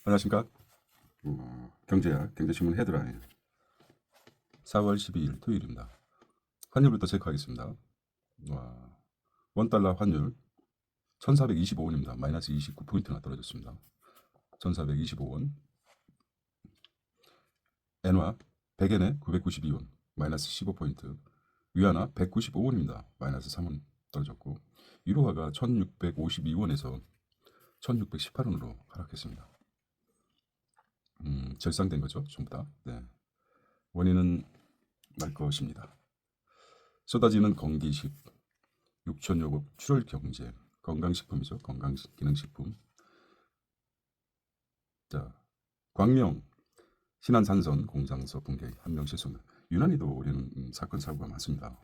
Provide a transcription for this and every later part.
안녕하십니까? 경제야, 경제신문 헤드라인 4월 12일 토요일입니다. 환율부터 체크하겠습니다. 와, 원달러 환율 1425원입니다. 마이너스 29포인트나 떨어졌습니다. 1425원. 엔화 100엔에 992원 마이너스 15포인트. 위안화 195원입니다. 마이너스 3원 떨어졌고, 유로화가 1652원에서 1618원으로 하락했습니다. 절상된 거죠, 전부 다. 네. 원인은 날 것입니다. 쏟아지는 건기식, 육천요법, 출혈경제, 건강식품이죠. 건강기능식품. 자, 광명, 신한산선 공장서 붕괴, 한 명 실종. 유난히도 우리는 사건 사고가 많습니다.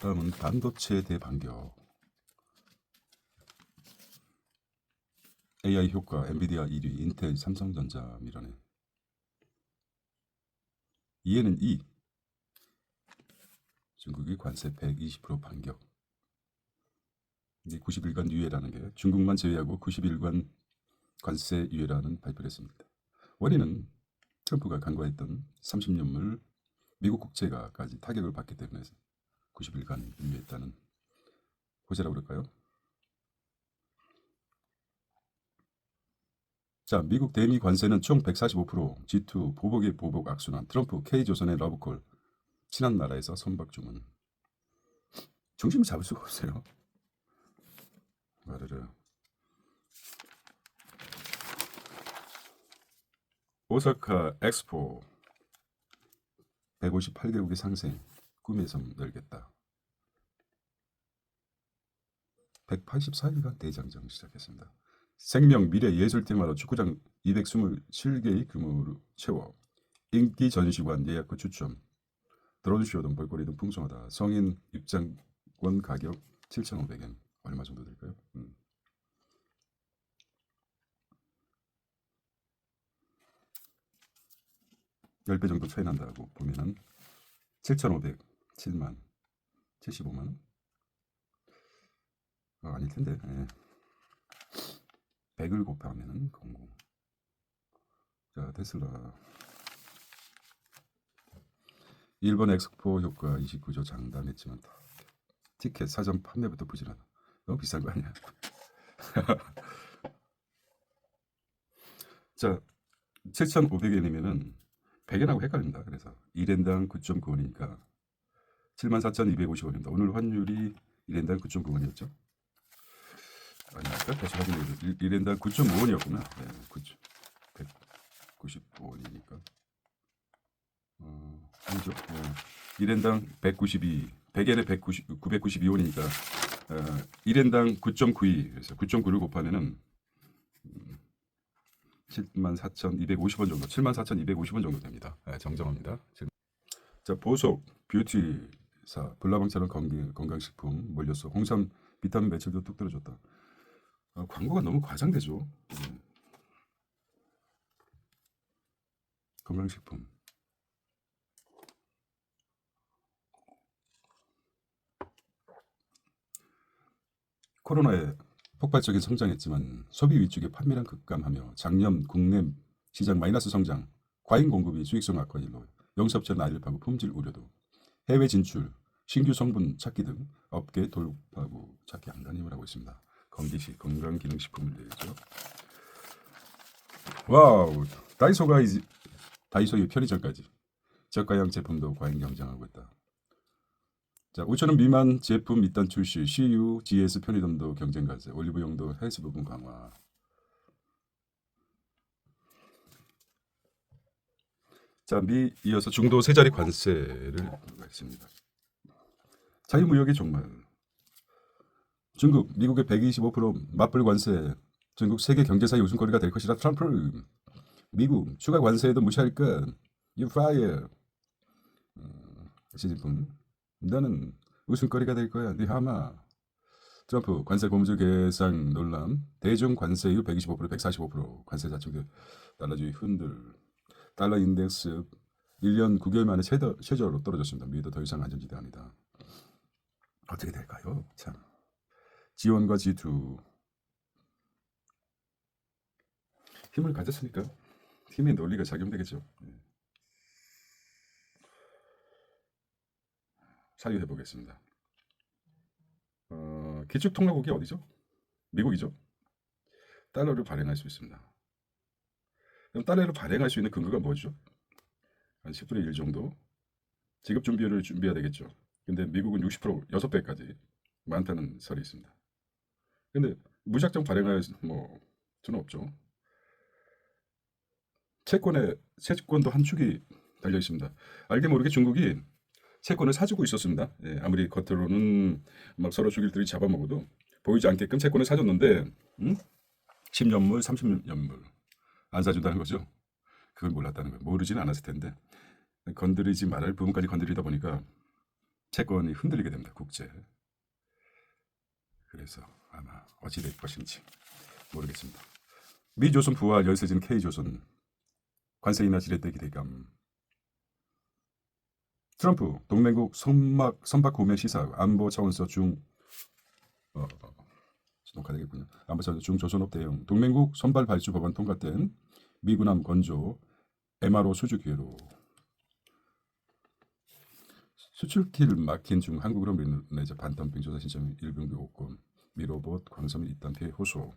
다음은 반도체 대반격. AI 효과, 엔비디아 1위, 인텔, 삼성전자 밀어내. 이에는 E. 중국이 관세 120% 반격. 이게 90일간 유예라는 게 중국만 제외하고 90일간 관세 유예라는 발표를 했습니다. 원인은 트럼프가 간과했던 30년물 미국 국채가까지 타격을 받기 때문에 90일간 유예했다는 호재라고 그럴까요? 자, 미국 대미 관세는 총 145%, G2 보복의 보복 악순환, 트럼프 K조선의 러브콜, 친한 나라에서 선박 주문. 중심을 잡을 수가 없어요. 와르르. 오사카 엑스포 158개국의 상생, 꿈의 섬 열겠다. 184일간 대장정 시작했습니다. 생명, 미래, 예술 테마로 축구장 227개의 규모로 채워 인기 전시관 예약과 추첨, 드론쇼 등 볼거리 등 풍성하다. 성인 입장권 가격 7,500엔. 얼마 정도 될까요? 10배 정도 차이 난다고 보면은 7,500, 7만, 75만 원? 아닐 텐데. 예. 100을 곱하면은 00. 자, 테슬라. 일본 엑스포 효과 29조 장담했지만 티켓 사전 판매부터 부진하다. 너무 비싼 거 아니야? 자, 7,500엔이면은 100엔하고 헷갈립니다. 그래서 1엔당 9.9원이니까 74,250원입니다. 오늘 환율이 1엔당 9.9원이었죠? 아니까 다시 확인해 주세요. 1엔당 9.5원이었구나. 네, 195원이니까. 아니죠. 1엔당 192, 100엔에 992원이니까 1엔당 9.92, 그래서 9.9를 곱하면은 74,250원 정도, 74,250원 정도 됩니다. 정정합니다. 자, 보석, 뷰티사, 블라방처럼 건강식품 몰렸어. 홍삼 비타민 매출도 뚝 떨어졌다. 광고가 너무 과장되죠. 건강식품. 코로나에 폭발적인 성장했지만 소비 위축의 판매량 급감하며 작년 국내 시장 마이너스 성장, 과잉 공급이 수익성 악화 일로 영업체 난립하고 품질 우려도, 해외 진출, 신규 성분 찾기 등 업계 돌파구 찾기 안간힘을 하고 있습니다. 건기식 건강기능식품을 내죠. 와우, 다이소의 편의점까지 저가형 제품도 과잉 경쟁하고 있다. 자, 5,000원 미만 제품 일단 출시, CU, GS 편의점도 경쟁 가세, 올리브영도 헬스 부분 강화. 자, 미 이어서 중도 세 자리 관세를 했습니다. 자유무역의 종말. 중국, 미국의 125% 맞불 관세, 중국 세계 경제사의 웃음거리가 될 것이라 트럼프. 미국 추가 관세에도 무시할 것. You fire. 시진핑. 너는 웃음거리가 될 거야. 네 하마. 트럼프 관세 고무줄 계산 논란. 대중 관세율 125%, 145% 관세 자축. 달러주의 흔들. 달러 인덱스 1년 9개월 만에 최저로 떨어졌습니다. 미도 더 이상 안전지대 아니다. 어떻게 될까요? 참. 지원과 G2 힘을 가졌으니까 힘의 논리가 작용되겠죠. 사유해 보겠습니다. 기축통화국이 어디죠? 미국이죠. 달러를 발행할 수 있습니다. 그럼 달러를 발행할 수 있는 근거가 뭐죠? 한 10분의 1 정도 지급 준비율을 준비해야 되겠죠. 근데 미국은 60% 6배까지 많다는 설이 있습니다. 근데 무작정 발행할 뭐 수는 없죠. 채권도 한 축이 달려 있습니다. 알게 모르게 중국이 채권을 사주고 있었습니다. 예, 아무리 겉으로는 막 서로 죽일들이 잡아먹어도 보이지 않게끔 채권을 사줬는데 10년물, 30년물 안 사준다는 거죠. 그걸 몰랐다는 거예요. 모르지는 않았을 텐데 건드리지 말할 부분까지 건드리다 보니까 채권이 흔들리게 됩니다. 국제. 그래서 아마 어찌 될 것인지 모르겠습니다. 미조선 부활 열세진 K조선 관세 인하 지렛대 기대감. 트럼프 동맹국 선박 구매 시사 안보 차원에서 녹화되겠군요. 안보 차원에서 중조선업 대응 동맹국 선발 발주 법안 통과된 미군함 건조 MRO 수주 기회로 수출길 막힌 중 한국으로 밀내자 반덤핑 조사 신청 일병 요건 미로봇 광섬 이딴 피해 호소.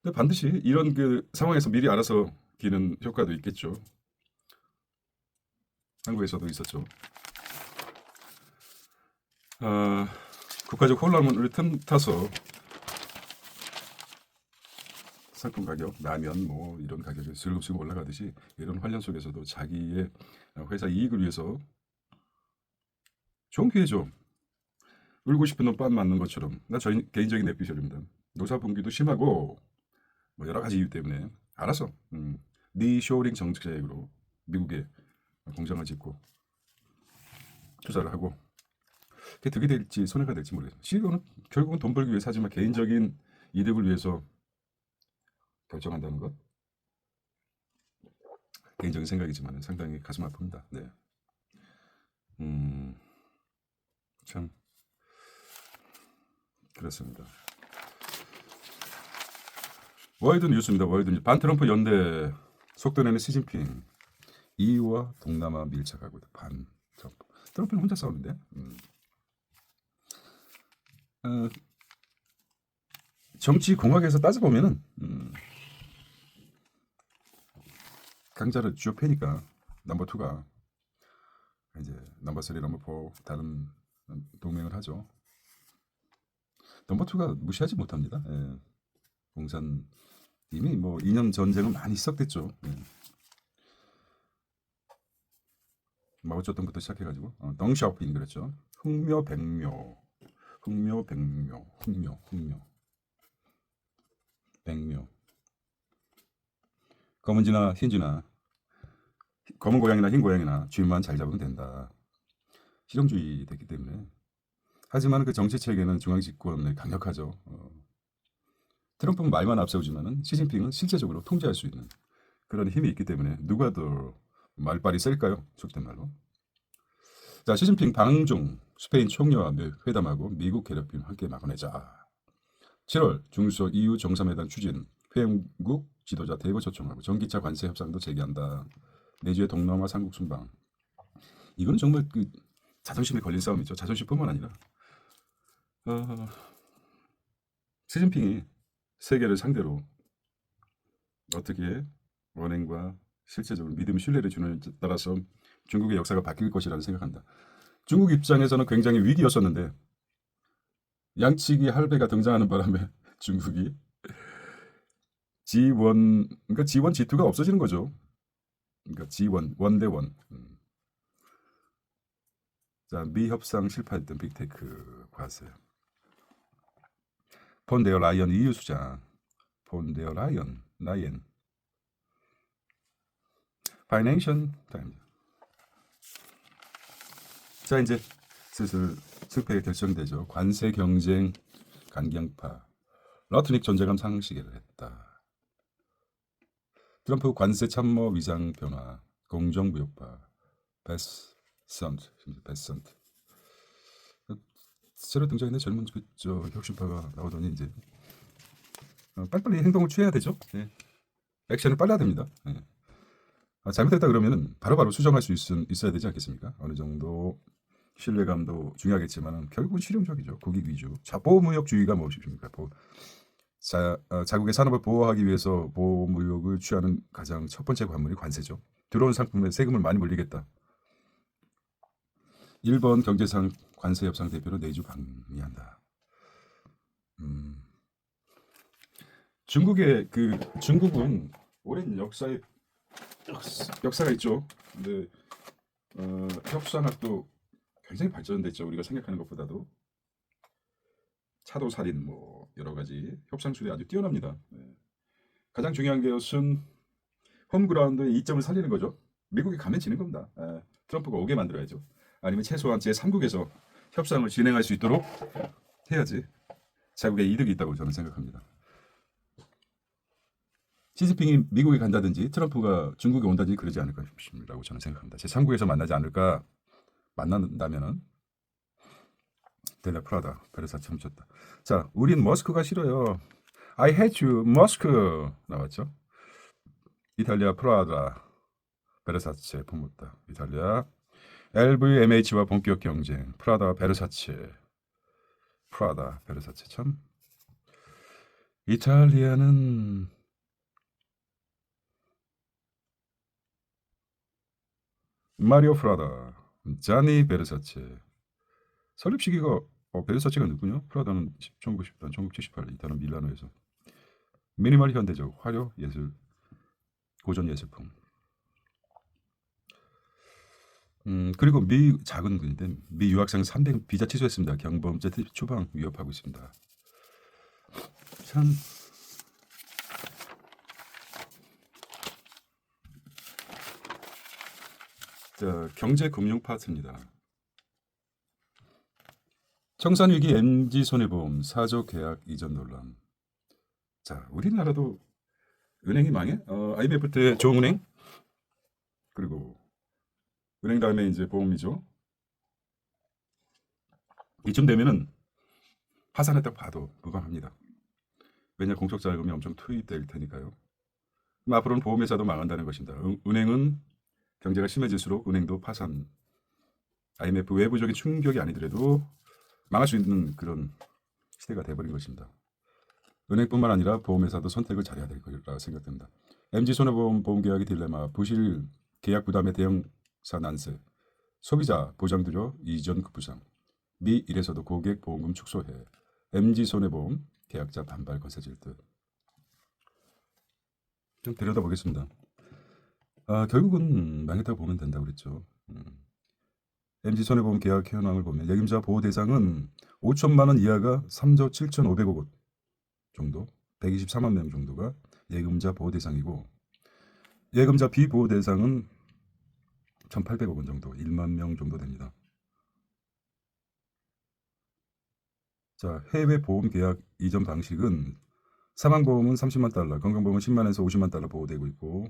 근데 반드시 이런 그 상황에서 미리 알아서 기는 효과도 있겠죠. 한국에서도 있었죠. 국가적 혼란을 틈타서 상품 가격, 라면 뭐 이런 가격이 슬금슬금 올라가듯이 이런 환란 속에서도 자기의 회사 이익을 위해서 좋은 기회죠. 울고 싶은 놈 빤 맞는 것처럼. 저희 개인적인 내피셜입니다. 노사분기도 심하고 뭐 여러 가지 이유 때문에 알아서 리쇼링 정책으로 미국에 공장을 짓고 투자를 하고 그게 득이 될지 손해가 될지 모르겠어요. CEO는 결국은 돈 벌기 위해서 하지만 개인적인 이득을 위해서 결정한다는 것 개인적인 생각이지만 상당히 가슴 아픕니다. 네. 참 그렇습니다. 월드 뉴스입니다. 월드 뉴스. 반트럼프 연대 속도내는 시진핑 EU와 동남아 밀착하고 반트럼프. 트럼프는 혼자 싸우는데. 정치 공학에서 따져보면은 강자를 쭉 패니까 넘버 2가 이제 넘버 3, 넘버 4 다른 동맹을 하죠. 넘버 2가 무시하지 못합니다. 예. 공산 이미 뭐 2년 전쟁은 많이 시작됐죠. 예. 마오쩌둥부터 시작해가지고 덩샤오핑 그랬죠. 흥묘 백묘 백묘 검은 쥐나 흰 쥐나 검은 고양이나 흰 고양이나 쥐만 잘 잡으면 된다. 실용주의 됐기 때문에. 하지만 그 정치 체계는 중앙 집권에 강력하죠. 트럼프는 말만 앞세우지만은 시진핑은 실제적으로 통제할 수 있는 그런 힘이 있기 때문에 누가 더 말빨이 셀까요? 속된 말로. 자, 시진핑 방중 스페인 총리와 회담하고 미국 괴롭힘 함께 막아내자. 7월 중소 EU 정상회담 추진 회원국 지도자 대거 초청하고 전기차 관세 협상도 재개한다. 내주의 동남아 삼국 순방. 이거는 정말 그 자존심에 걸린 싸움이죠. 자존심뿐만 아니라 시진핑이 세계를 상대로 어떻게 원행과 실제적으로 믿음, 신뢰를 주느냐에 따라서 중국의 역사가 바뀔 것이라는 생각한다. 중국 입장에서는 굉장히 위기였었는데 양치기 할배가 등장하는 바람에 중국이 G1, 그러니까 G1, G2가 없어지는 거죠. 그러니까 G1, 원대원. 자, 미 협상 실패했던 빅테크 과세. 폰데어 라이언 EU 수장. 폰데어 라이언. 파이낸셜 타임즈. 자, 이제 슬슬 승패가 결정되죠. 관세 경쟁 간경파. 러트닉 존재감 상실을 했다. 트럼프 관세 참모 위장 변화. 공정무역파. 베선트. 새로 등장했는 젊은 혁신파가 나오더니 이제 빨리빨리 행동을 취해야 되죠. 네. 액션을 빨라야 됩니다. 예. 잘못했다 그러면은 바로바로 수정할 수 있어야 되지 않겠습니까? 어느 정도 신뢰감도 중요하겠지만 결국은 실용적이죠. 국익 위주. 보호무역주의가 무엇입니까? 자국의 산업을 보호하기 위해서 보호무역을 취하는 가장 첫 번째 관문이 관세죠. 들어온 상품에 세금을 많이 물리겠다. 일본 경제상 관세 협상 대표로 내주 방미한다. 중국은 오랜 역사가 있죠. 근데 협상학도 굉장히 발전됐죠. 우리가 생각하는 것보다도 차도살인 뭐 여러 가지 협상술이 아주 뛰어납니다. 네. 가장 중요한 것은 홈그라운드의 이점을 살리는 거죠. 미국이 가면 지는 겁니다. 트럼프가 오게 만들어야죠. 아니면 최소한 제3국에서 협상을 진행할 수 있도록 해야지 자국의 이득이 있다고 저는 생각합니다. 시진핑이 미국에 간다든지 트럼프가 중국에 온다든지 그러지 않을 것이라고 저는 생각합니다. 제3국에서 만나지 않을까. 만난다면은 델라 프라다 베르사체 훔쳤다. 자, 우린 머스크가 싫어요. I hate you, 머스크 나왔죠. 이탈리아 프라다 베르사체 품었다. 이탈리아 LVMH와 본격 경쟁. 프라다 베르사체. 프라다 베르사체 참. 이탈리아는 마리오 프라다, 자니 베르사체. 설립 시기가 베르사체가 늦군요. 프라다는 1910년, 1978년 이탈리아 밀라노에서. 미니멀 현대적 화려 예술, 고전 예술품. 그리고 미 작은 군인데 미 유학생 300 비자 취소했습니다. 경범죄 추방 위협하고 있습니다. 참. 자, 경제금융 파트입니다. 청산위기 MG손해보험 4조 계약 이전 논란. 자, 우리나라도 은행이 망해? IMF 때 조은행, 그리고 은행 다음에 이제 보험이죠. 이쯤 되면은 파산했다고 봐도 무방합니다. 왜냐, 공적 자금이 엄청 투입될 테니까요. 앞으로는 보험회사도 망한다는 것입니다. 은행은 경제가 심해질수록 은행도 파산, IMF 외부적인 충격이 아니더라도 망할 수 있는 그런 시대가 돼버린 것입니다. 은행뿐만 아니라 보험회사도 선택을 잘해야 될 거라고 생각됩니다. MG손해보험 보험계약의 딜레마, 부실 계약 부담의 대형사 난세, 소비자 보장두려 이전 급부상, 미 일에서도 고객 보험금 축소해, MG손해보험 계약자 반발 거세질 듯. 좀 들여다보겠습니다. 결국은 망했다고 보면 된다고 그랬죠. MG손해보험 계약 현황을 보면 예금자 보호 대상은 5천만 원 이하가 3조 7,500억 원 정도, 124만 명 정도가 예금자 보호 대상이고, 예금자 비보호 대상은 1,800억 원 정도, 1만 명 정도 됩니다. 자, 해외 보험 계약 이전 방식은 사망보험은 30만 달러, 건강보험은 10만에서 50만 달러 보호되고 있고,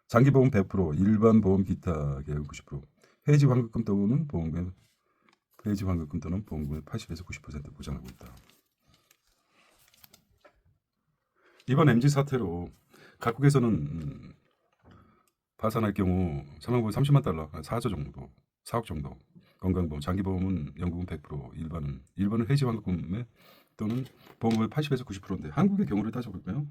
장기보험 100%, 일반 보험 기타 계약은 90%, 해지 환급금 또는 보험금, 해지 환급금 또는 보험금의 80에서 90% 보장하고 있다. 이번 MG 사태로 각국에서는 파산할 경우 사망보험 30만 달러, 4조 정도, 4억 정도, 건강보험, 장기보험은 영국은 100%, 일본은 해지 환급금에 또는 보험금의 80에서 90%인데 한국의 경우를 따져볼까요?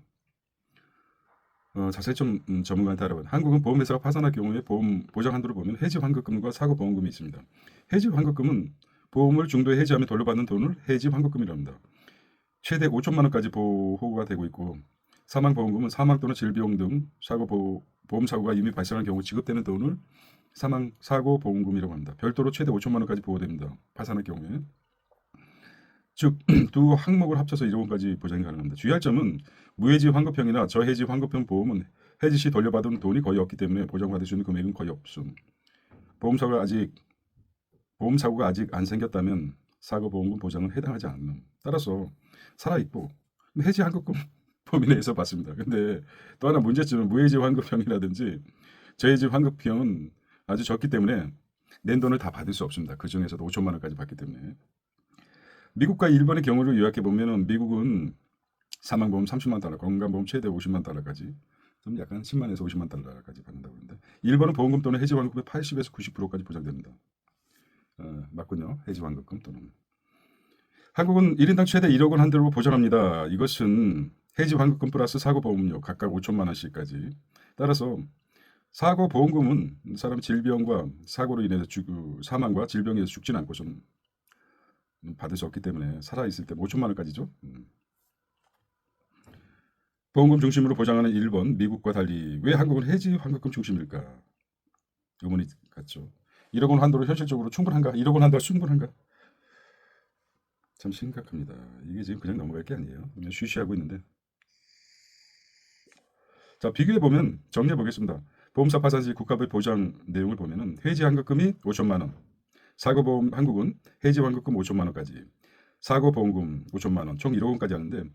자세히 좀 전문가한테 알아봐요. 한국은 보험회사가 파산할 경우에 보험 보장 한도를 보면 해지 환급금과 사고 보험금이 있습니다. 해지 환급금은 보험을 중도에 해지하며 돌려받는 돈을 해지 환급금이라고 합니다. 최대 5천만 원까지 보호가 되고 있고, 사망 보험금은 사망 또는 질병 등 보험 사고가 이미 발생한 경우 지급되는 돈을 사망 사고 보험금이라고 합니다. 별도로 최대 5천만 원까지 보호됩니다. 파산할 경우에. 즉 두 항목을 합쳐서 1억 원까지 보장이 가능합니다. 주의할 점은 무해지 환급형이나 저해지 환급형 보험은 해지 시 돌려받은 돈이 거의 없기 때문에 보장받을 수 있는 금액은 거의 없음. 보험 사고가 아직 안 생겼다면 사고 보험금 보장은 해당하지 않는. 따라서 살아있고 해지 환급금 범위 내에서 봤습니다. 근데 또 하나 문제점은 무해지 환급형이라든지 저해지 환급형은 아주 적기 때문에 낸 돈을 다 받을 수 없습니다. 그 중에서도 5천만 원까지 받기 때문에. 미국과 일본의 경우를 요약해 보면은 미국은 사망보험 30만 달러, 건강보험 최대 50만 달러까지, 좀 약간 10만에서 50만 달러까지 받는다고 하는데 일본은 보험금 또는 해지 환급금의 80에서 90%까지 보장됩니다. 맞군요. 해지 환급금 또는 한국은 1인당 최대 1억 원 한도로 보장합니다. 이것은 해지 환급금 플러스 사고 보험료 각각 5천만 원씩까지. 따라서 사고 보험금은 사람 질병과 사고로 인해서 사망과 질병에 서 죽지는 않고 좀 받을 수 없기 때문에 살아 있을 때 5천만 원까지죠. 보험금 중심으로 보장하는 일본, 미국과 달리 왜 한국은 해지 환급금 중심일까? 의문이 같죠. 1억 원 한도로 현실적으로 충분한가? 1억 원 한도가 충분한가? 참 심각합니다. 이게 지금 그냥 넘어갈 게 아니에요. 그냥 쉬쉬하고 있는데. 자, 비교해 보면 정리해 보겠습니다. 보험사 파산 시 국가의 보장 내용을 보면은 해지 환급금이 5천만 원, 사고보험 한국은 해지 환급금 5천만 원까지, 사고보험금 5천만 원, 총 1억 원까지 하는데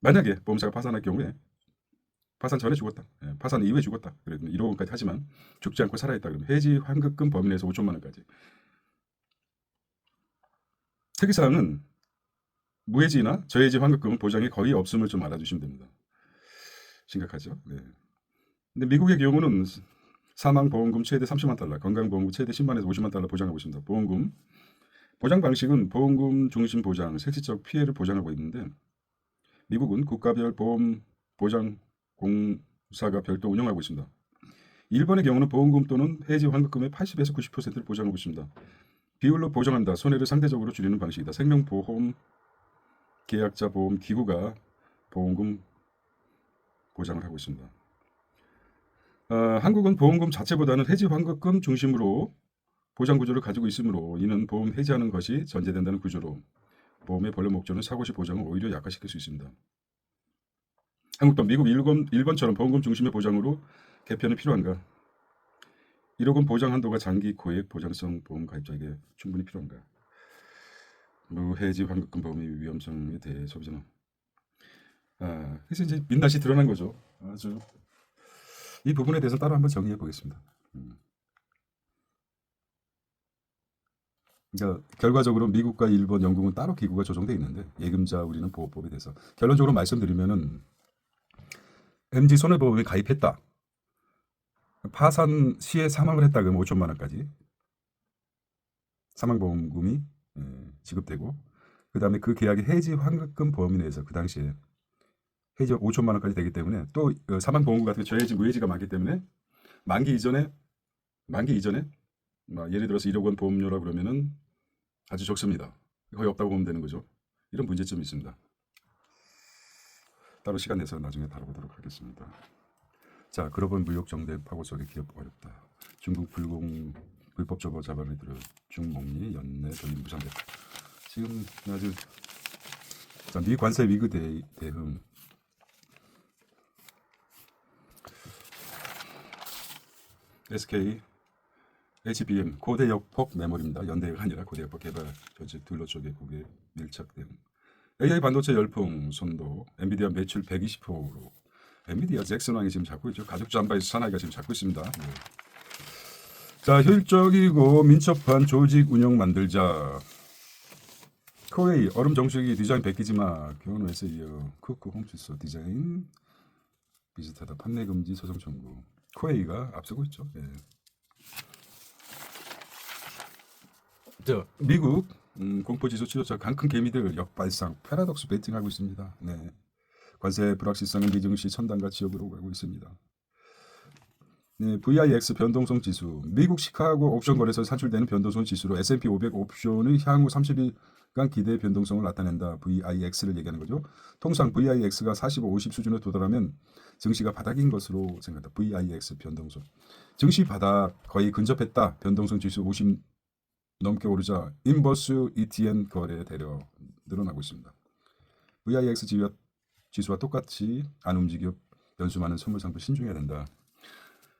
만약에 보험사가 파산할 경우에 파산 전에 죽었다, 파산 이후에 죽었다, 그래도 1억 원까지 하지만 죽지 않고 살아있다 그러면 해지 환급금 범위 내에서 5천만 원까지. 특이사항은 무해지나 저해지 환급금은 보장이 거의 없음을 좀 알아주시면 됩니다. 심각하죠. 네. 근데 미국의 경우는 사망보험금 최대 30만 달러, 건강보험금 최대 10만에서 50만 달러 보장하고 있습니다. 보험금 보장 방식은 보험금 중심 보장, 실질적 피해를 보장하고 있는데 미국은 국가별 보험 보장 공사가 별도 운영하고 있습니다. 일본의 경우는 보험금 또는 해지 환급금의 80에서 90%를 보장하고 있습니다. 비율로 보장한다. 손해를 상대적으로 줄이는 방식이다. 생명보험 계약자 보험 기구가 보험금 보장을 하고 있습니다. 한국은 보험금 자체보다는 해지 환급금 중심으로 보장 구조를 가지고 있으므로 이는 보험 해지하는 것이 전제된다는 구조로 보험의 본래 목적은 사고 시 보장을 오히려 약화시킬 수 있습니다. 한국도 미국, 일본처럼 보험금 중심의 보장으로 개편이 필요한가? 1억 원 보장 한도가 장기 고액 보장성 보험 가입자에게 충분히 필요한가? 무해지 환급금 보험의 위험성에 대해 소비자는 그래서 이제 민낯이 드러난 거죠. 아주 이 부분에 대해서 따로 한번 정리해 보겠습니다. 그러니까 결과적으로 미국과 일본, 영국은 따로 기구가 조정돼 있는데 예금자 우리는 보호법에 대해서 결론적으로 말씀드리면은 MG 손해보험에 가입했다. 파산 시에 사망을 했다 그러면 5천만 원까지 사망보험금이 지급되고 그 다음에 그 계약의 해지 환급금 범위 내에서 그 당시에 해지 5천만 원까지 되기 때문에 또 사망보험금 같은 저해지 무해지가 많기 때문에 만기 이전에 예를 들어서 1억 원 보험료라 그러면은 아주 적습니다. 거의 없다고 보면 되는 거죠. 이런 문제점이 있습니다. 따로 시간 내서 나중에 다뤄보도록 하겠습니다. 자, 글로벌 무역 정대 파고 속에 기업 어렵다. 중국 불법 저거 자반을 들어 중목리 연내 돌림 무상대. 지금 아주 자, 미 관세 위기 대응. SK HBM 고대 역폭 메모리입니다. 연대가 아니라 고대 역폭 개발 조직 둘러 쪽에 고개 밀착 대응. AI 반도체 열풍 선도. 엔비디아 매출 120%로. 엔비디아 잭슨왕이 지금 잡고 있죠. 가죽 잠바의 사나이가 지금 잡고 있습니다. 네. 자, 효율적이고 민첩한 조직 운영 만들자. 코웨이 얼음 정수기 디자인 베끼지마. 교원회사 이어 쿠크 홈치소 디자인 비슷하다. 판매 금지 소송 청구. 코웨이가 앞서고 있죠. 네. 자, 미국 공포지수 치료자 강큰 개미들 역발상 패러독스 베팅하고 있습니다. 네. 관세 불확실성은 미증시 천단과 지역으로 가고 있습니다. 네, VIX 변동성 지수. 미국 시카고 옵션 거래소에 산출되는 변동성 지수로 S&P 500 옵션의 향후 30일간 기대 변동성을 나타낸다. VIX를 얘기하는 거죠. 통상 VIX가 45, 50 수준에 도달하면 증시가 바닥인 것으로 생각한다. VIX 변동성. 증시 바닥 거의 근접했다. 변동성 지수 50 넘게 오르자 인버스 ETN 거래 대려 늘어나고 있습니다. VIX 지수와 똑같이 안 움직여 변수 많은 선물 상품 신중해야 된다.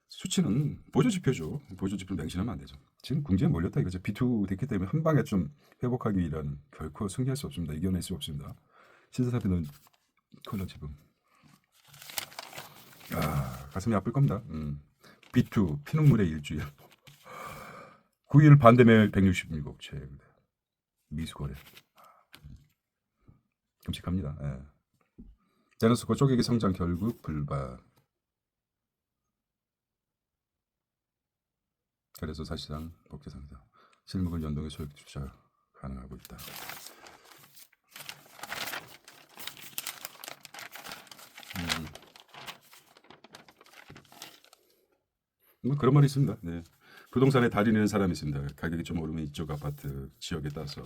수치는 보조지표죠. 보조지표 맹신하면 안 되죠. 지금 궁지에 몰렸다 이거죠. B2 됐기 때문에 한 방에 좀 회복하기 위한 결코 승리할 수 없습니다. 이겨낼 수 없습니다. 신사사표는 컬러 지금 가슴이 아플 겁니다. B2 피눈물의 일주일 9일 반대매일 166 최대 미수거래 끔찍합니다. 예. 제너스코 쪼개기 성장 결국 불발. 그래서 사실상 복제 상자 실목을 연동해 소액 투자 가능하고 있다. 뭐 그런 말이 있습니다. 네. 부동산에 달인이라는 사람이 있습니다. 가격이 좀 오르면 이쪽 아파트 지역에 따라서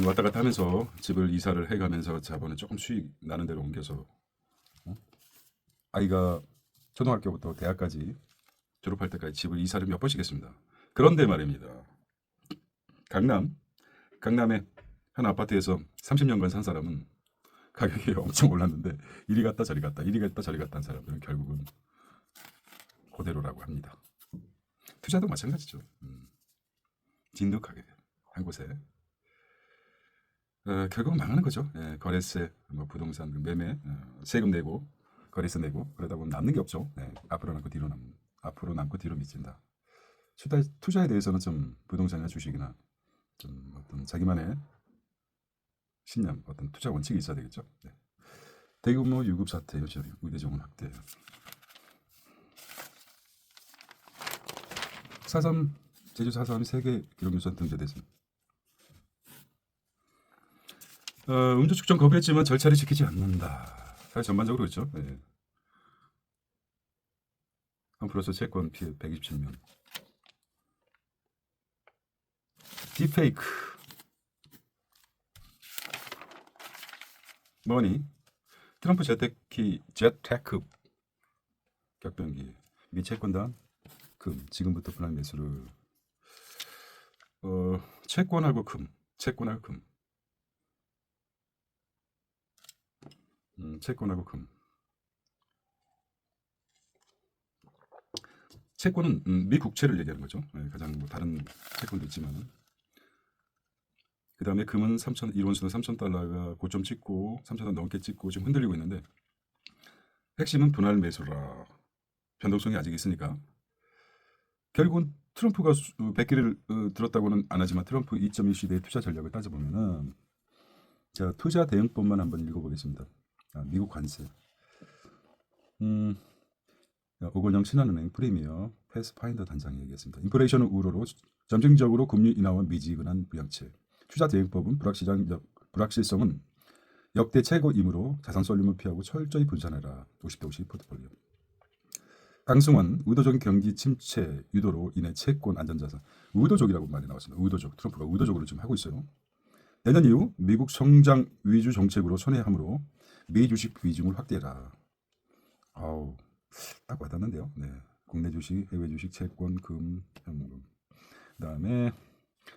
왔다 갔다 하면서 집을 이사를 해가면서 자본을 조금 수익 나는 대로 옮겨서 아이가 초등학교부터 대학까지 졸업할 때까지 집을 이사를 몇 번씩 했습니다. 그런데 말입니다. 강남의 한 아파트에서 30년간 산 사람은 가격이 엄청 올랐는데 이리 갔다 저리 갔다 이리 갔다 저리 갔다 한 사람들은 결국은 그대로라고 합니다. 투자도 마찬가지죠. 진득하게 한 곳에 결국은 망하는 거죠. 예, 거래세, 뭐 부동산 매매, 세금 내고 거래세 내고 그러다 보면 남는 게 없죠. 예, 앞으로 남고 뒤로 미친다. 투자에 대해서는 좀 부동산이나 주식이나 좀 어떤 자기만의 신념, 어떤 투자 원칙이 있어야 되겠죠. 네. 대규모 유급 사태, 의대정원 확대. 4.3 제주 4.3이 세계 기록유산 등재됐습니다. 음주 측정 거부했지만 절차를 지키지 않는다. 사실 전반적으로 그렇죠. 네. 컴프로서 채권 피해 127명. 딥페이크. 뭐니? 트럼프 재테크 격변기 미 채권단 금 지금부터 분할 매수를 채권하고 금 채권하고 금 채권하고 금 채권은 미 국채를 얘기하는 거죠. 네, 가장 뭐 다른 채권도 있지만 그 다음에 금은 3천 일원수는 3,000달러가 고점 찍고 3,000원 넘게 찍고 지금 흔들리고 있는데 핵심은 분할 매수라. 변동성이 아직 있으니까 결국은 트럼프가 100기를 들었다고는 안 하지만 트럼프 2.1 시대의 투자 전략을 따져보면은 자 투자 대응법만 한번 읽어보겠습니다. 미국 관세. 오건영 신한은행 프리미어 패스파인더 단장이 얘기했습니다. 인플레이션을 우려로 점진적으로 금리 인하와 미지근한 부양책. 투자 대응법은 불확실성은 역대 최고이므로 자산 쏠림을 피하고 철저히 분산해라. 50대 50 포트폴리오. 강승원 의도적인 경기 침체 유도로 인해 채권 안전자산. 의도적이라고 말이 나왔습니다. 의도적. 트럼프가 의도적으로 지금 하고 있어요. 내년 이후 미국 성장 위주 정책으로 선회하므로 미 주식 비중을 확대해라. 아우 딱 와닿는데요. 네. 국내 주식, 해외 주식, 채권, 금, 현금. 그다음에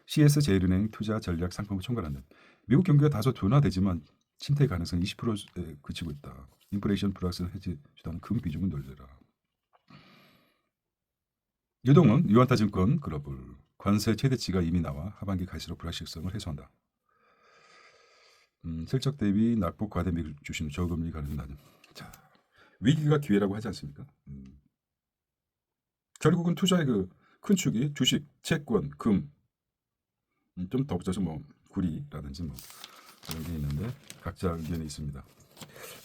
CS제일은행 투자 전략 상품을 총괄한다. 미국 경기가 다소 둔화되지만 침체 가능성이 20%에 그치고 있다. 인플레이션 불확실성을 해지하는 금 비중을 늘려라. 유동은 유한타증권 글로벌 관세 최대치가 이미 나와 하반기 갈수록 불확실성을 해소한다. 실적 대비 낙폭 과대 미국 주식 저금리 가능성이 낮은. 자 위기가 기회라고 하지 않습니까? 결국은 투자의 그 큰 축이 주식, 채권, 금. 좀 더 붙여서 뭐 구리라든지 뭐 그런 게 있는데 각자 의견이 있습니다.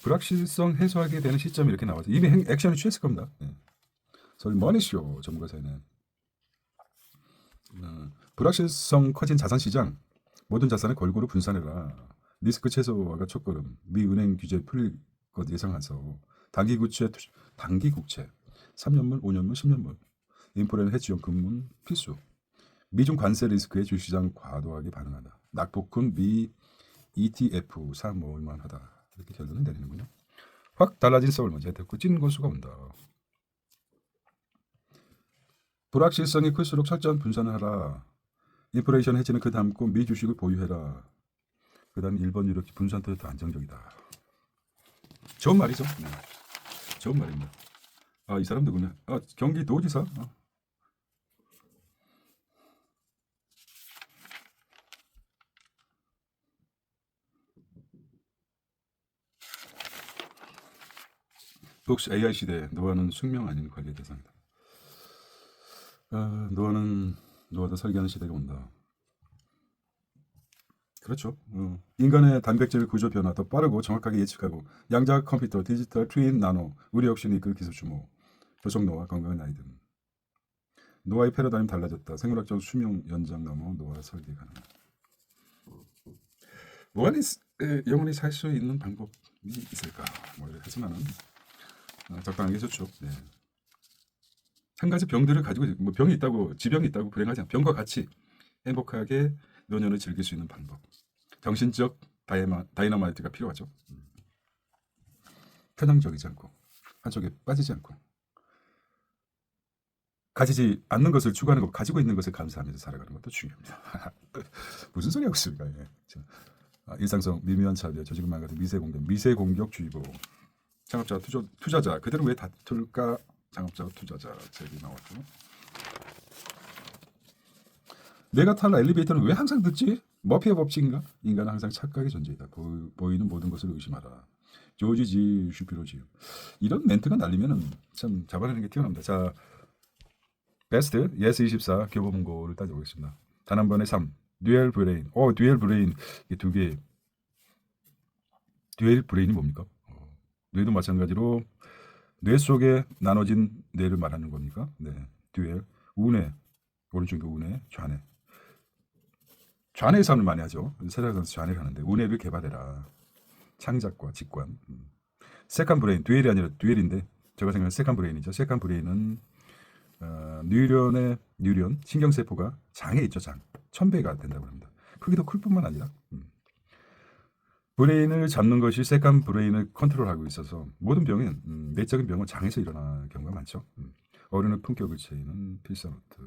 불확실성 해소하게 되는 시점이 이렇게 나와서 이미 액션을 취했을 겁니다. 네. 서울 머니쇼 전문가사에는 불확실성 커진 자산시장 모든 자산을 골고루 분산해라. 리스크 최소화가 첫걸음. 미 은행 규제 풀릴 것 예상해서 단기 국채 3년물, 5년물, 10년물 인플레는 해지용 금문 필수. 미중 관세 리스크에 주시장 과도하게 반응한다. 낙폭은 미 ETF 사 모을만하다. 이렇게 결론을 내리는군요. 확 달라진 서울 재테크 찐 고수가 온다. 불확실성이 클수록 철저한 분산을 하라. 인플레이션 해지는 그 다음고 미 주식을 보유해라. 그 다음 일본 유럽 분산 더 안정적이다. 좋은 말이죠. 네. 좋은 말입니다. 이 사람 누구냐? 경기도지사. 혹시 AI 시대 노아는 숙명 아닌 관리 대상이다. 노아도 설계하는 시대가 온다. 그렇죠. 인간의 단백질 구조 변화 더 빠르고 정확하게 예측하고 양자 컴퓨터, 디지털 트윈 나노, 우리 혁신이 이끌 기술 주목, 조속 노화, 건강한 나이 등. 노화의 패러다임 달라졌다. 생물학적 수명 연장 넘어 노화 설계 가능. 영원히 살 수 있는 방법이 있을까? 뭐 이렇게 하지만은 적당하게 좋죠. 네. 한 가지 병들을 가지고 뭐 병이 있다고 지병이 있다고 불행하지 않아. 병과 같이 행복하게 노년을 즐길 수 있는 방법. 정신적 다이너마이트가 필요하죠. 편향적이지 않고 한쪽에 빠지지 않고 가지지 않는 것을 추구하는 것, 가지고 있는 것을 감사하면서 살아가는 것도 중요합니다. 무슨 소리 하고 있습니까? 예. 일상성, 미묘한 차별, 조직만 같은 미세공격주의보, 창업자, 투자자, 그들은 왜 다툴까? 창업자, 투자자, 책이 나왔죠. 내가 탈 엘리베이터는 왜 항상 듣지? 머피의 법칙인가? 인간은 항상 착각의 존재이다. 보이는 모든 것을 의심하라. 조지 G. 슈피로지. 이런 멘트가 날리면은 참 잡아내는 게 튀어납니다. 자, 베스트 예스24 교보문고를 따져보겠습니다. 단 한 번의 삶, 듀얼 브레인. 듀얼 브레인 이 두 개. 듀얼 브레인이 뭡니까? 뇌도 마찬가지로 뇌 속에 나눠진 뇌를 말하는 겁니까? 네, 듀얼. 우뇌, 오른쪽이 우뇌, 좌뇌. 좌뇌 삶을 많이 하죠. 세상에서 좌뇌를 하는데 우뇌를 개발해라. 창작과 직관. 세컨 브레인, 듀얼이 아니라 듀얼인데 제가 생각하는 세컨 브레인이죠. 세컨 브레인은 뉴런 신경세포가 장에 있죠. 장 1000배가 된다고 합니다. 크기도 클 뿐만 아니라 브레인을 잡는 것이 세컨 브레인을 컨트롤하고 있어서 모든 병은 내적인 병은 장에서 일어나는 경우가 많죠. 어른의 품격을 채이는 필사노트.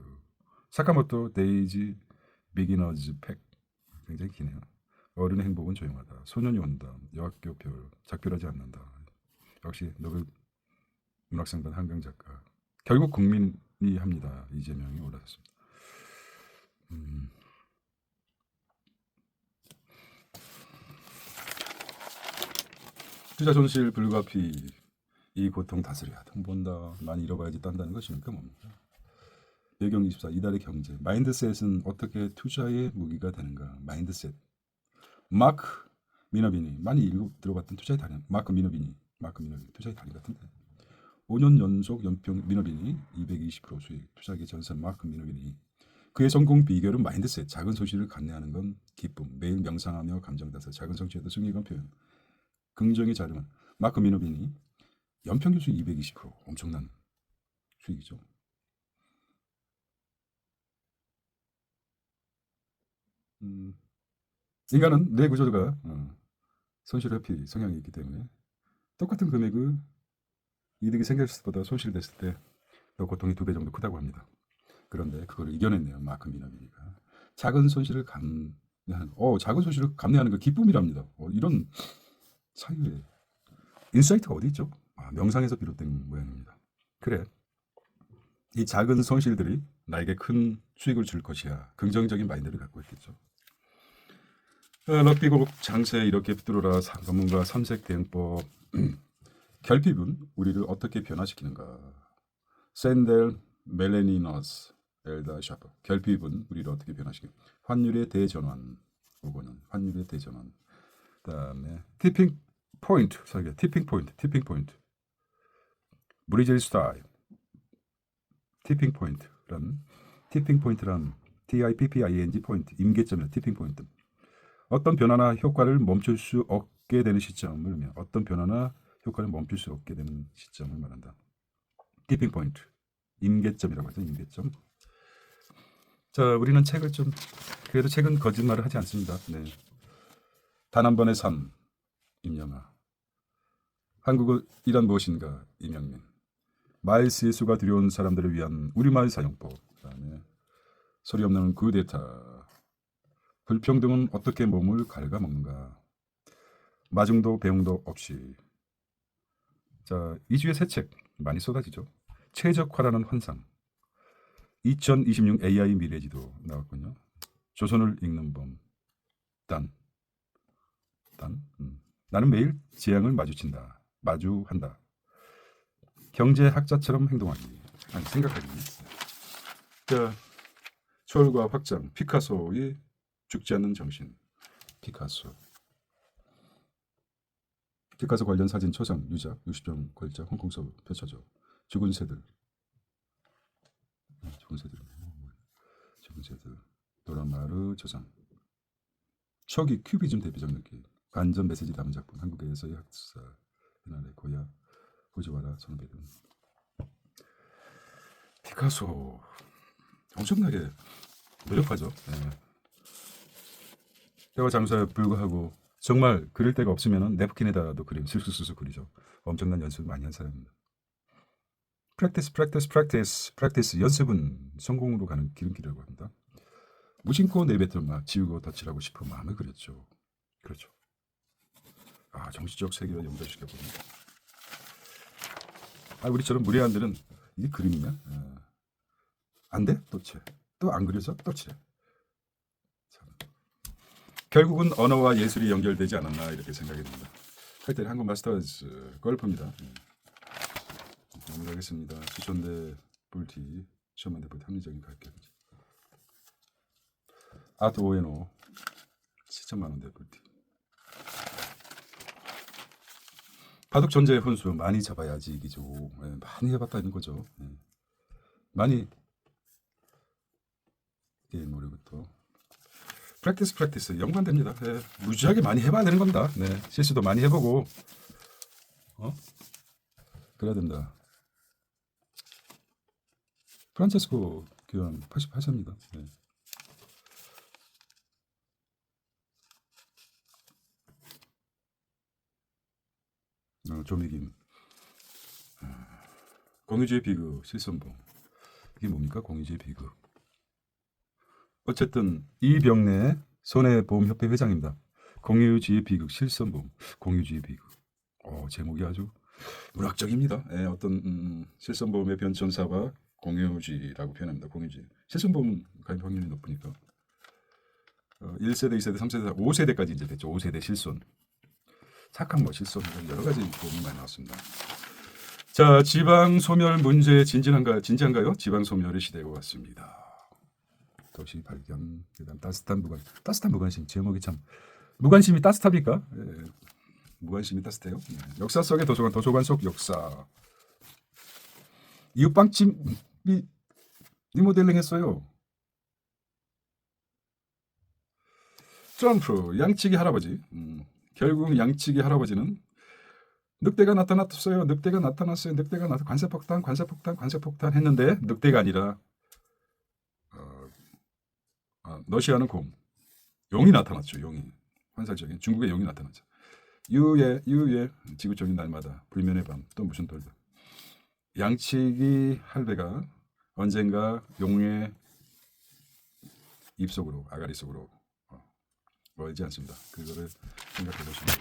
사카모토 데이지 비기너즈 팩. 굉장히 기네요. 어른의 행복은 조용하다. 소년이 온다. 여학교 별 작별하지 않는다. 역시 노벨 문학상단 한강 작가. 결국 국민이 합니다. 이재명이 올라섰습니다. 투자 손실 불가피 이 고통 다스려야 돈 번다 많이 잃어봐야지 딴다는 것이니까 뭡니까? 배경24 이달의 경제 마인드셋은 어떻게 투자의 무기가 되는가? 마인드셋 마크 미너비니 많이 들어봤던 투자의 달인 마크 미너비니 투자의 달인 같은데 5년 연속 연평 미너비니 220% 수익 투자기 전선 마크 미너비니 그의 성공 비결은 마인드셋 작은 소식을 감내하는 건 기쁨 매일 명상하며 감정다스 작은 성취에도 승리감 표현 긍정의 자료는 마크 미너비니 연평균 수익 220% 엄청난 수익이죠. 인간은 뇌 구조가 손실회피 성향이 있기 때문에 똑같은 금액의 이득이 생겼을 때보다 손실됐을 때 더 고통이 2배 정도 크다고 합니다. 그런데 그걸 이겨냈네요. 마크 미너비니가 작은 손실을 작은 손실을 감내하는 거 기쁨이랍니다. 이런 사유의 인사이트가 어디 있죠? 명상에서 비롯된 모양입니다. 그래, 이 작은 손실들이 나에게 큰 수익을 줄 것이야. 긍정적인 마인드를 갖고 있겠죠. 럭비곡 장세 이렇게 뚫어라. 전문가 삼색 대응법. 결핍은 우리를 어떻게 변화시키는가? 샌델 멜레니너스 엘다 샤퍼. 결핍은 우리를 어떻게 변화시키는가? 환율의 대전환. 이거는 환율의 대전환. 그다음에 티핑 포인트 설계. 티핑 포인트. 브리젤 스타일. 티핑 포인트란 TIPPING 포인트 임계점이다. 티핑 포인트. 어떤 변화나 효과를 멈출 수 없게 되는 시점을 말한다. 티핑 포인트. 임계점이라고 하죠. 임계점. 자, 우리는 그래도 책은 거짓말을 하지 않습니다. 네. 단 한 번의 삶. 임영하. 한국어이란 무엇인가? 이명민. 마일스 예수가 두려운 사람들을 위한 우리말 사용법. 그다음에 소리 없는 구데타. 불평등은 어떻게 몸을 갉아먹는가? 마중도 배웅도 없이. 자, 2주에 새 책 많이 쏟아지죠. 최적화라는 환상. 2026 AI 미래지도 나왔군요. 조선을 읽는 법. 나는 매일 재앙을 마주한다. 경제학자처럼 생각하기. 자, 초월과 확장, 피카소의 죽지 않는 정신. 피카소. 피카소 관련 사진 초상 유작 60점 걸작 홍콩서 펼쳐져. 죽은 새들. 죽은 새들. 죽은 새들. 도라마르 조상. 초기 큐비즘 대표적 느낌. 관전 메시지 담은 작품. 한국에서의 학사. 이날의 고야. 후지와라 선배들. 피카소 엄청나게 노력하죠. 때와 장소에 불구하고 정말 그릴 데가 없으면 냅킨에다가도 그림 슬슬슬슬 그리죠. 엄청난 연습을 많이 한 사람입니다. 프랙티스 연습은 성공으로 가는 기름길이라고 합니다. 무심코 내뱉은 막 지우고 덧칠하고 싶은 마음을 그렸죠. 그렇죠. 정치적 세계와 연결시켜보는. 우리처럼 무례한들은 이게 그림이냐? 안 돼? 또 칠해. 또 안 그려져? 또 칠해. 결국은 언어와 예술이 연결되지 않았나 이렇게 생각이 듭니다. 타이틀 한국 마스터즈 골프입니다. 마무리하겠습니다. 수천대 볼티, 시험만대 볼티 합리적인 가격. 아트 오에노 7천만 원대 볼티. 바둑 존재의 훈수 많이 잡아야지 이기죠. 많이 해봤다는 거죠. 많이 게임 노래부터 프랙티스 연관됩니다. 무지하게 많이 해봐야 되는 겁니다. 실수도 많이 해보고 그래야 된다. 프란체스코 교환 88세입니다. 조미김. 공유주의 비극 실선봉. 이게 뭡니까? 공유주의 비극. 어쨌든 이병래 손해보험협회 회장입니다. 공유주의 비극 실선봉. 공유주의 비극. 제목이 아주 문학적입니다. 어떤 실선보험의 변천사와 공유주의라고 표현합니다. 공유주의. 실선보험 가입 확률이 높으니까 1세대, 2세대, 3세대, 5세대까지 이제 됐죠. 5세대 실손. 착한 실손 여러 가지 도움이 많이 나왔습니다. 자, 지방 소멸 문제 진지한가요? 지방 소멸의 시대가 왔습니다. 도시 발견, 그다음 따뜻한 무관심. 제목이 참 무관심이 따뜻합니까? 무관심이 따뜻해요. 역사 속의 도서관 속 역사. 이웃방집이 리모델링했어요. 트럼프 양치기 할아버지. 결국 양치기 할아버지는 늑대가 나타났어요. 관세폭탄 했는데 늑대가 아니라 러시아는 용이 나타났죠. 용이. 환상적인 중국의 용이 나타났죠. 유예 지구촌인 날마다 불면의 밤. 또 무슨 돌려. 양치기 할배가 언젠가 용의 입속으로 아가리 속으로 멀지 않습니다. 그거를 생각해 보시면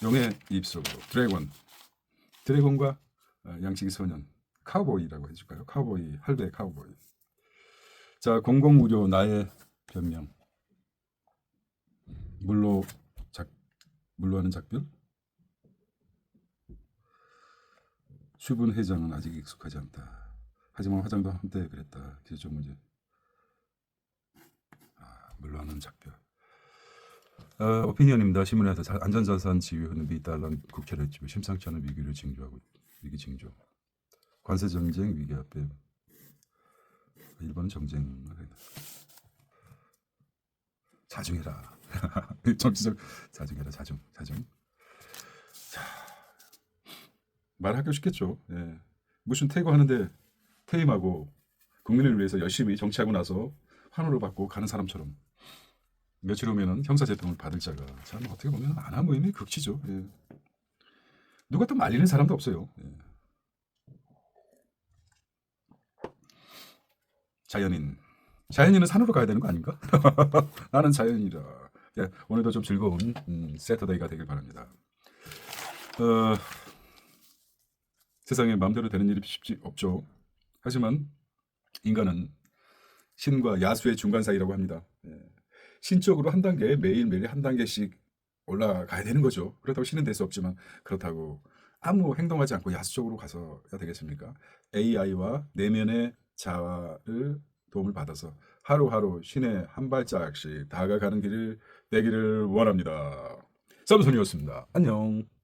용의 입속으로 드래곤과 양치기 소년 카우보이라고 해줄까요? 카우보이 할배 카우보이. 자, 공공의료 나의 변명. 물로 하는 작별. 수분 해장은 아직 익숙하지 않다. 하지만 화장도 한때 그랬다. 기술적 문제. 물로 하는 작별. 오피니언입니다. 신문에서 안전자산 지휘하는 미달란 국회를 지고 심상치 않은 위기 징조. 관세 정쟁 위기 앞에 일본은 정쟁을 자중해라. 정치적 자중해라. 자중. 자, 말하기 쉽겠죠. 무슨 퇴거하는데 퇴임하고 국민을 위해서 열심히 정치하고 나서 환호를 받고 가는 사람처럼 며칠 후면은 형사재판을 받을 자가 참 어떻게 보면 안하무인의 극치죠. 누가 또 말리는 사람도 없어요. 자연인은 산으로 가야 되는 거 아닌가? 나는 자연이라. 오늘도 좀 즐거운 세터데이가 되길 바랍니다. 세상에 마음대로 되는 일이 쉽지 없죠. 하지만 인간은 신과 야수의 중간 사이라고 합니다. 신적으로 한 단계, 매일매일 한 단계씩 올라가야 되는 거죠. 그렇다고 신은 될 수 없지만 그렇다고 아무 행동하지 않고 야수적으로 가서야 되겠습니까? AI와 내면의 자아를 도움을 받아서 하루하루 신의 한 발짝씩 다가가는 길을 되기를 원합니다. 썸손이었습니다. 안녕.